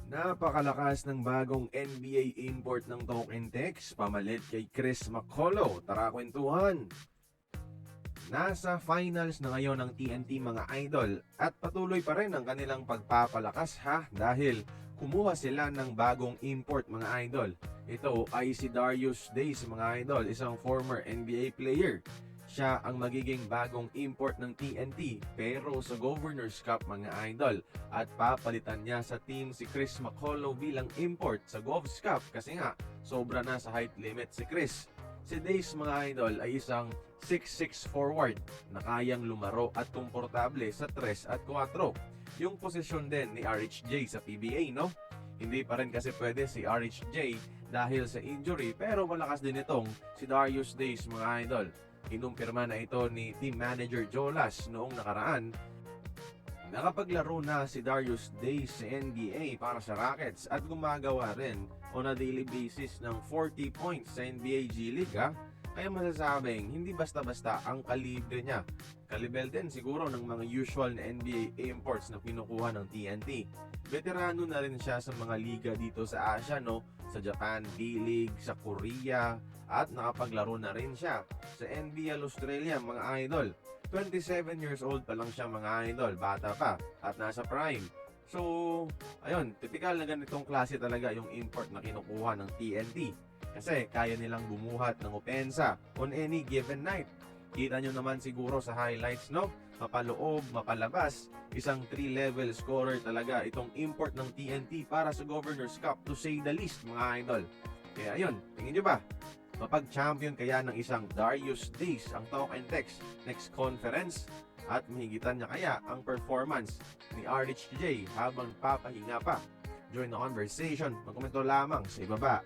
Napakalakas ng bagong NBA import ng Token Text, pamalit kay Chris McCullough. Tara kwentuhan! Nasa finals na ngayon ng TNT mga idol at patuloy pa rin ang kanilang pagpapalakas dahil kumuha sila ng bagong import mga idol. Ito ay si Darius Days mga idol, isang former NBA player. Siya ang magiging bagong import ng TNT pero sa Governors Cup mga idol at papalitan niya sa team si Chris McCullough bilang import sa Govs Cup kasi nga sobra na sa height limit si Chris. Si Days mga idol ay isang 6'6 forward na kayang lumaro at komportable sa 3 at 4. Yung posisyon din ni RHJ sa PBA, no? Hindi pa rin kasi pwede si RHJ dahil sa injury pero malakas din itong si Darius Days mga idol. Inumpirma na ito ni team manager Jolas noong nakaraan. Nakapaglaro na si Darius Days sa NBA para sa Rockets at gumagawa rin on a daily basis ng 40 points sa NBA G League Kaya masasabing hindi basta-basta ang kalibre niya. Kalibel din siguro ng mga usual na NBA imports na kinukuha ng TNT. Veterano na rin siya sa mga liga dito sa Asia, no? Sa Japan D-League, sa Korea, at nakapaglaro na rin siya sa NBL Australia mga idol. 27 years old pa lang siya mga idol, bata pa at nasa prime. So, ayun, typical na ganitong klase talaga yung import na kinukuha ng TNT. Kasi kaya nilang bumuhat ng opensa on any given night. Kita nyo naman siguro sa highlights, no? Mapaloob, mapalabas. Isang 3-level scorer talaga itong import ng TNT para sa Governors Cup to say the least mga idol. Kaya ayun, tingin nyo ba? Mapag-champion kaya ng isang Darius Days ang Token Text next conference? At mahigitan niya kaya ang performance ni RHJ habang papahinga pa? Join the conversation, magkomento lamang sa ibaba.